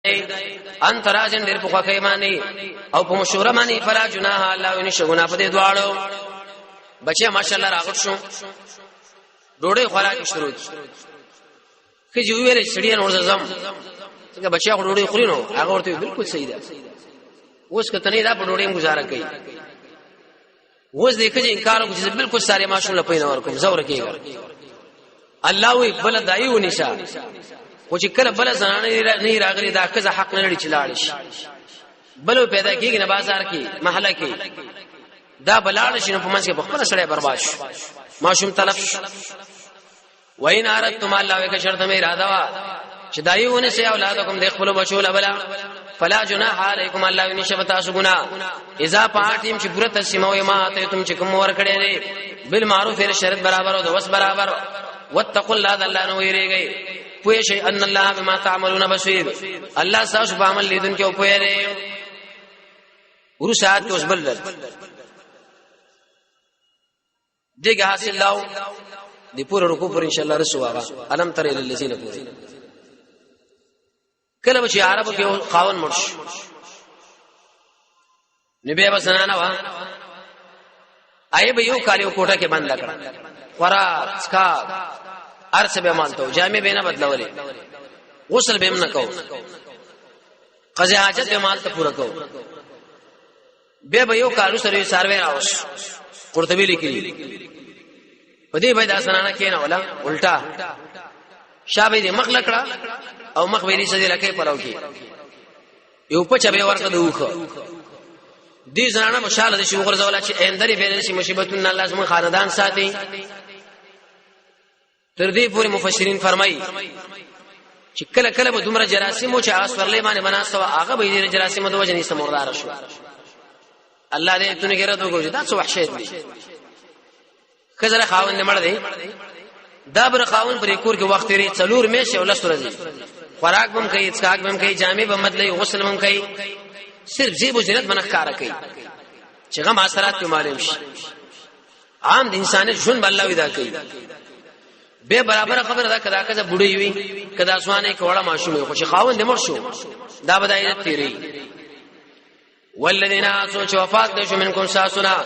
ان تراجن ډیر په کوي معنی او په مشوره معنی فلا جناح الله ویني شګونه په دې دواړو بچي ماشاءالله راغټ شو ډوډۍ خوراک شروع کی چې ویل سړی نور زم څنګه بچي ډوډۍ خوري نو هغه ورته بالکل صحیح ده اوس کته نه دا په ډوډۍ گزاره کوي اوس دې کړي انکار وکړي چې بالکل ساري ماشوم لپاره نه ورکوم زور کېږي الله وی بل دایو نشا او چې کله بل زنانه نه راغلي دا کزه حق نه لري چې لاړ شي بل پیدا کیږي نه بازار کې محله کې دا بلاړ شي نو په منځ کې خپل سره برباد شي ماشوم تلف وین ارتم الله وک شرط مې اراده وا چې دایونه سي اولادکم د خپل بچو لبلا فلا جناح علیکم الله وین شبتا سغنا اذا پاتیم چې برت سیمو ما ته تم چې کوم ور کړی دی بالمعروف شرط برابر او د وس برابر واتقوا الله الله نو ویریږي پوه شي ان الله بما تعملون بصير الله تاسو په عمل لیدون کې او پوهه لري ورسات اوس بل دغه حاصل لاو دی پور رکوع پر ان شاء الله رسوا علم تر الذين پوری کله چې عربو کې خاون مرش نبی بسنانا وا آی به یو کالیو کوټه کې بند کړه ورا اسکا ارث به مالته جامع به نه بدلولې غسل به نه کو قضا حاجت به مالته پورا کو به یو کارو سره سروي راوس قرطبي لیکلي پدې باید اسنانه کېنه ولا الټا شابه دې مخ لکړه او مخ ویلي سدي لکه پرو کې یو په چبه ورکه دوخه دې زنانه مشاله دي شو غرزولا چې اندري فعل شي مصیبتون الله زمو خاندان ساتي تر دې پورې مفسرین فرمایي چې کله کله به دومره جراثیم او چې اس ورلې باندې مناسبه هغه به دې جراثیم د وجه نه سموردار شو الله دې تونه ګرځو کوي دا څه وحشت دي کله خاوند مړ دی دا بر خاوند پر کور کې وخت لري څلور میشه ولس ورځي خوراک بم کوي اسکاک بم کوي جامع بم بدلي غسل بم کوي صرف زیب و زینت باندې کار کوي چې غم اثرات په معلوم شي عام د انسانیت ژوند بل الله ودا کوي به برابر خبره دا کدا کده بډوي وي کدا اسمانه کوړه ماشومه خو چې خاوند مړ شو دا بدایت تیری والذین اسو وفات د شو منکم ساسنا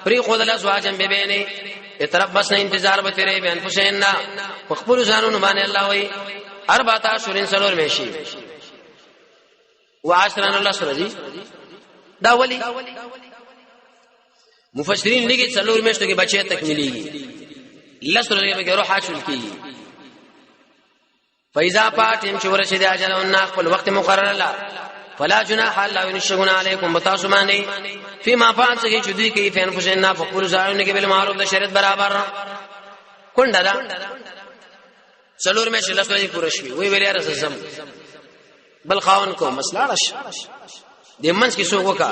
پری خود له زواجن به بینه اتربصنا انتظار به تیرې بیان حسیننا خپل ځانونو باندې الله وای 14 شورین سلور میشي وعشرن الله سره دا ولی مفسرین لګي څلور میاشتو کې بچي تکمیلي لسره به روح حاصل کی فاذا پاتم چې ورشي د اجل او ناقل وخت مقرر الله فلا جناح الله ونشغنا علیکم بتاسمانی فيما فعل سکی چدی کی فین فشنا فقول زاونه کې بل معروف د شریعت برابر کونډه دا څلور میاشتې لسره پوره شوی وی ویل رسم بل خاون کو مسله راش د منځ کې څوک وکا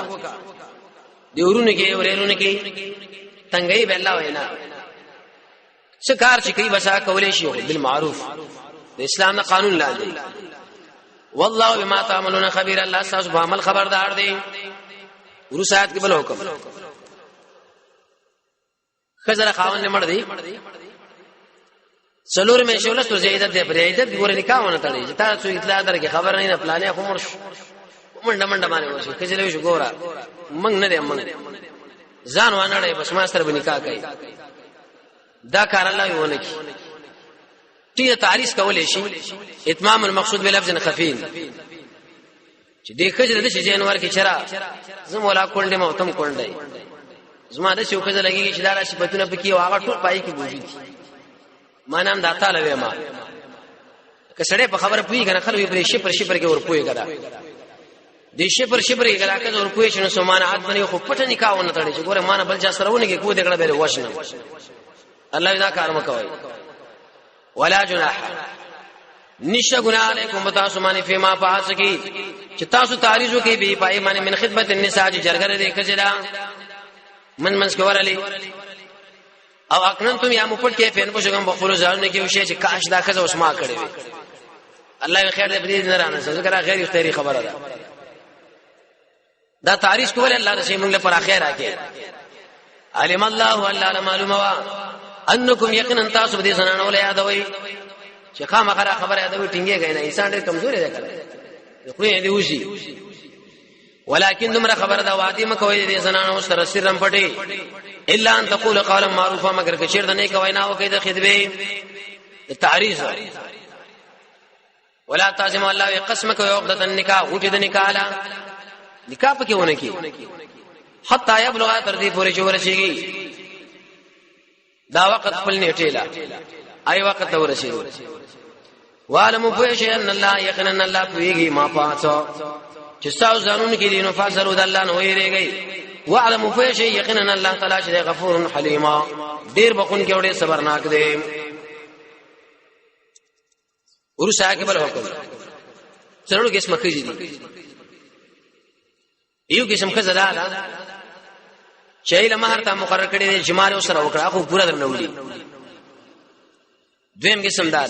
دی ورونه کې ورېرونه کې تنګي به الله وینا شکار چې کوي بسا کولې شي بالمعروف د اسلام نه قانون لاندې والله بما تعملون خبير الله تاسو په عمل خبردار دی ورسات کې بل حکم خزر خاون مړ دی څلور مې شولت تو زیادت دی پر عیدت ګور نکاح ونه تړي تاسو اطلاع درکې خبر نه پلانې خو مرش منډه باندې ورشي کله شو ګورا منګ نه دی منګ ځان وانه بس ما سره نکاح کوي دا کار الله ونه کی تی تعریف کولې شي اتمام المقصود بلفظ خفین چې د خجر د جنور کې چرا زمولا کونډه مو تم کونډه زما د شو خجر لګي چې دا راشي پتونه پکې او هغه ټول پای کې بوجي ما نام دا تعالی ما کسړې په خبره پوي کنه خلک په شپر کې ور پوي کړه د شپر کې راکې ور پوي شنو سمانه عادت باندې خو پټه نکاح ونه تړي چې ګوره مان بل جا سرهونه کې کو دغړه به وښنه الله دا کار مکوي ولا جناح نشغنا علیکم بتاسمانی فيما فاسکی چې تاسو تعریض وکي به پای باندې من خدمت النساء جرګره دې کجلا منس کورلی او اکننتم یا مپټ کې فین پښګم بخورو ځانونه کې وشي چې کاش دا کزه وسما کړی وي الله خیر دې دې نه رانه ذکر غیر اختیاري خبره ده دا تعریض کول الله رسول موږ لپاره خیر راکې علم الله الله معلومه وا انکم یقینا تاسو دې زنانه ول یادوي چې خامخره خبره یادوي ټینګه غي نه انسان ډېر کمزوري دی کړه خو دې وشي ولكن دمر خبر دا وادي مکوې دې زنانو سره سرم پټي الا ان تقول قولا معروفا مگر که شر نه کوي نه او کې د خدمه تعریض ولا تعزم الله قسمك وعقدة النکاح وجه د نکاح لا نکاح پکې ونه کی حتا يبلغ ترتیب پورې جوړ شيږي دا وخت خپل نیټیلا ای وخت ورشي وعلم فوش ان الله يقينا الله پويږي ما پاتو چې تاسو ځانون کې دینو فاصلو د الله نه ویریږي وعلم فوش يقينا الله تعالی چې غفور حلیم ډیر بخون کې وړي صبرناک دی ورسا کې بل حکم څلورو قسم کوي دي یو قسم خزه ده چې له مہر ته مقرر کړي دي جماع سره وکړه خو پورا درنولي دویم قسم ده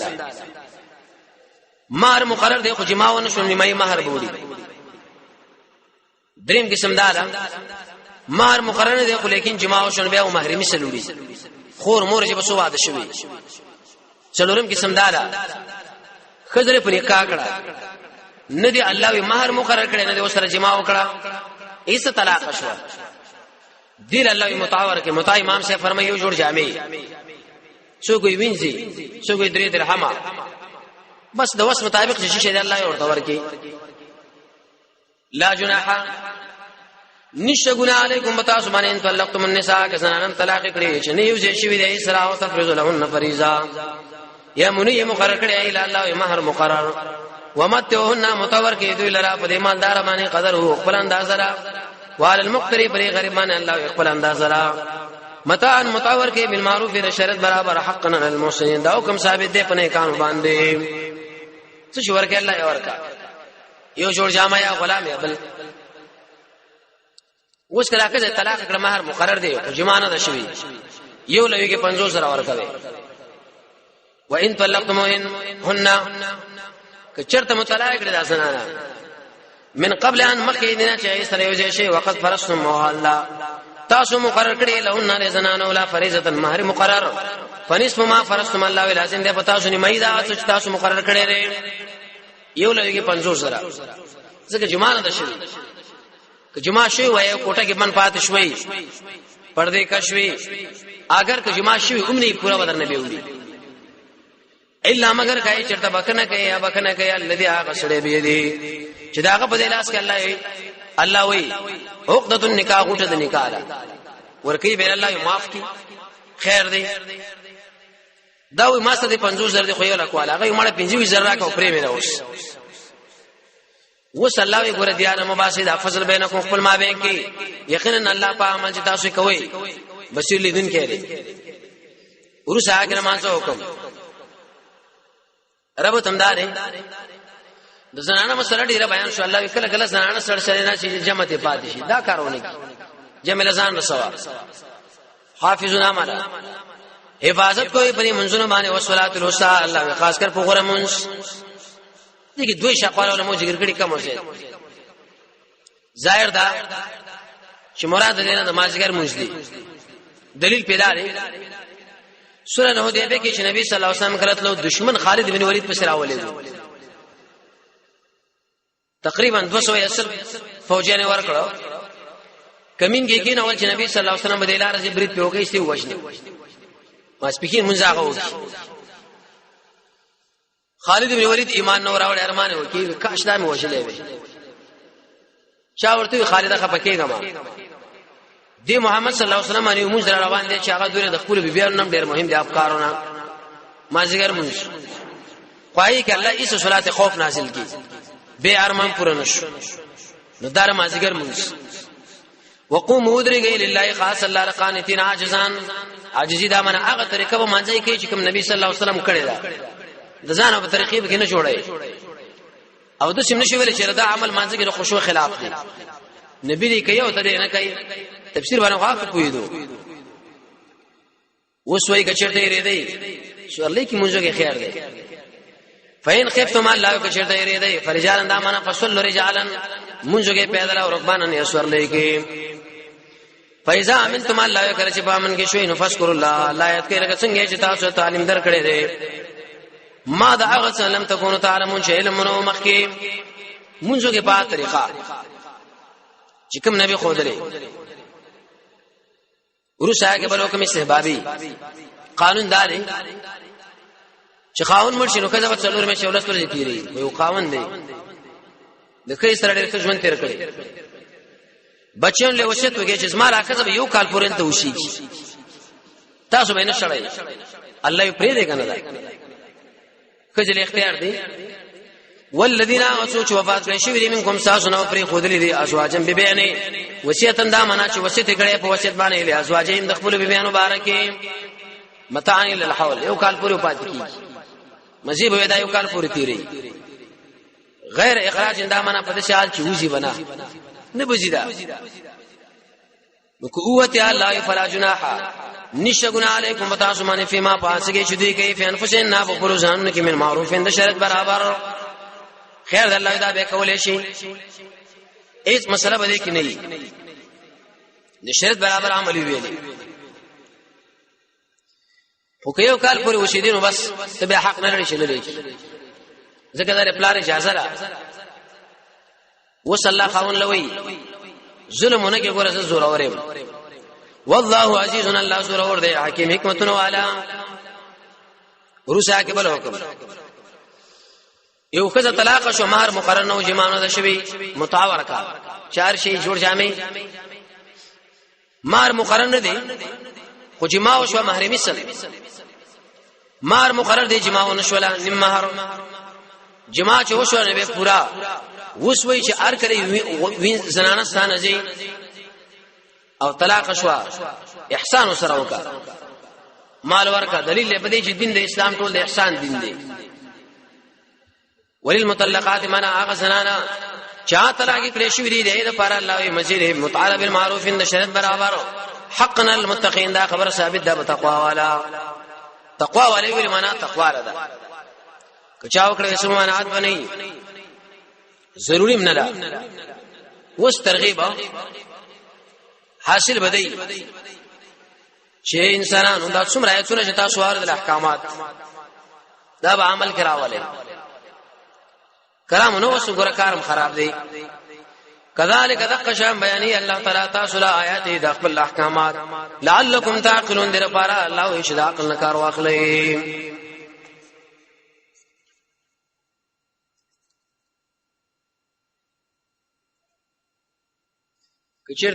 مہر مقرر دی خو جماع ونه شو نیمه مہر بوړي دریم قسم ده مہر مقرر دی خو لیکن جماع شون بیا مہر مثلوړي خور مور چې بسو واده شوی څلورم قسم ده خزر په نکاح کړه ندی الله وی مہر مقرر کړي نه دی سره جماع وکړه ایس طلاق شو دل الله متعاور کې متا امام سے فرمایو جوړ جامې سو کوئی وینځي سو کوئی درې درهمه بس د وس مطابق چې شي الله ورته ورکی لا جناح نشغنا علیکم بتاسو باندې ان طلقتم النساء کسنان طلاق کړي چې نه یو ځای شوی دی اسراء او تفریض لهن فریضه یا منی مقرر کړي ای الله مہر مقرر ومتهن متور کې دوی لرا په ایماندار باندې قدر هو خپل انداز را وعلى المقتري بری غریبان الله خپل انداز را متاع متور کې بالمعروف د شرط برابر حقنا للمحسنين دا حکم ثابت دی په نه قانون باندې څه شو ورکه الله ورکا یو جوړ جامه یا غلام یا بل اوس کله چې طلاق کړه مہر مقرر دی او جمانه ده شوی یو لوي کې 50 سره ورکوي وان طلقتموهن کچرته مطلق کړه دا سنانا من قبل ان مخیدنا چې سره یو شی وقت فرضتم موهلا تاسو مقرر کړی له ان زنانو ولا فریضه مہر مقرر فنصف ما فرضتم الله ولازم ده پتا سو نیمه دا چې تاسو مقرر کړی لري یو لږه 50 سره ځکه جمعه ده شي که جمعه شوی وای کوټه کې من پات شوی پردې کا شوی اگر که جمعه شوی عمرې پورا بدر نه بیولي الا مگر کای چرته بکنه کوي یا بکنه کوي الذي غسړې بي دي چې داغه په لاس کې الله وی عقدۃ النکاح غوټه د نکاح ورکی به الله معاف کی خیر دی دا وی ما ستې 50 زر دی خو یو لکواله هغه مړه 50 زر راکو پرې مې راوس وس الله وی ګور دیانه مباسد فضل بینکم خپل ما بین کې یقینا الله په عمل چې تاسو کوي بصیر لیدون کړي ورسا اگر ما څه حکم رب تمدارې د زنانه مسله ډیره بیان شو الله کله کله زنانه سره سره نه چې جمع ته پاتې شي دا کارونه کی جمع لزان رسوا حافظون عمل حفاظت کوئی پرې منځونه باندې وصلات الوسا الله خاص کر په غره منځ دغه دوی شقاله علماء ذکر کړي کوم څه ظاهر دا چې مراد دې نه نمازګر منځ دي دلیل پیدا لري سورہ حدیبیہ کې چې نبی صلی الله علیه وسلم کړتلو دشمن خالد بن ولید په سره ولید تقریبا 280 فوجیان ورکړو کمین کې کې نو چې نبی صلی الله علیه وسلم د لارې برید په وګړي ستې وښنه ما سپیکین منځه وو خالد بن ولید ایمان نور اور ارمان وکي کاش دا مې وښلې وي چا ورته خالد خپکیږه ما دی محمد صلی الله علیه وسلم باندې موږ روان دي چې هغه دوی د خپل بیبيانو نم ډېر مهم دي افکارونه ما زګر موږ پای کې الله ایسو صلات خوف نازل کی بے ارمان پوره نشو نو دار ما زګر موږ وقوموا درګي لله خاص الله رقانتين عاجزان عاجزي دا من هغه طریقه به مانځي کې چې کوم نبی صلی الله علیه وسلم کړی دا د ځان په طریقې کې نه جوړي او د سیمه شویل چې دا عمل مانځي کې خشوع خلاف دی نبی دې کوي او ته نه کوي تفسیر باندې واقع پویدو وسوي کچرته ری دی شو الله کی منځو کې خیر دی فین خفتم الله کچرته ری دی فرجالن دا معنا فصل رجالن منځو کې پیدل او رکبانن یسور لیکي فایزا امنتم الله کړه چې پامن کې شوي نفذ الله لا یت کې لکه څنګه چې تاسو تعلیم درکړې دي ما دا هغه لم تكونوا تعلمون چې علم نو مخکې منځو کې په طریقه چې کوم نبی خو درې ورسره کې بل حکم استحبابي قانون داري چې خاون مرشي نو کله به څلور مې شولس پر تیری یو قانون دی د کای سره ډېر ژوند تیر کړي بچیان له وصیت وکړي چې زما راکزه به یو کال پورې ته وشي تاسو به نه شړای الله یې پرې دی کنه دا کله اختیار دی والذین اسوچ وفات کړي شوی منکم ساسنو پرې خودلې دي ازواجم ببیانه وصیتن دا معنا چې وصیت کړي په وصیت باندې له ازواجین د خپل ببیانو مبارکي متاع للحول یو کال پورې پات کی مزيب ودا یو کال پورې تیری غیر اخراج دا معنا په دې حال چې وځي بنا نه بزیدا نو قوت الله فلا جناح نشغنا علیکم وتعصمن فيما پاسګي شدي کوي فن فسنا بقرزان کې من معروف د شرط برابر خیر د الله دا به کولې شي هیڅ مسله به کې نه د شرط برابر عملي ویلي خو که یو کال پورې وشیدینو بس ته به حق نه لري چې لري ځکه دا پلان اجازه را وصلی الله خاون لوي ظلمونه کې ګوره زور اورم والله عزیز الله سور اور دی حکیم حکمتونو والا ورسا کې بل حکم یو کزه طلاق شو مہر مقرر نو جمانو د شوی متعاور کا چار شی جوړ جامې مہر مقرر نه دی خو جما او شو محرمي سره مہر مقرر دی جما او نشولا نیم مہر جما چې وشو نه به پورا وسوي چې ار کړی وین زنانه ستانه زی او طلاق شو احسان سره وکا مال ورکا دلیل په دې چې دین د اسلام ټول د احسان دین دی وللمطلقات منا اغه زنانا چا طلاق کړي شو دی د لپاره الله مزید متعال بالمعروف د شرط برابر حقنا المتقين دا خبر ثابت ده بتقوا والا تقوا والا ویل معنا تقوا ده کچاو کړي سمانات بنئ ضروری نه ده وس ترغیب حاصل بدی چې انسانانو دا څومره ایتونه چې تاسو وارد الاحکامات دا به عمل کراواله کلام نو وسګره کارم خراب دی كذلك دق شام بیانی الله تعالی تاسو لا آیات د خپل احکامات لعلکم تعقلون در پارا الله هیڅ د عقل نه کار واخلئ کچیر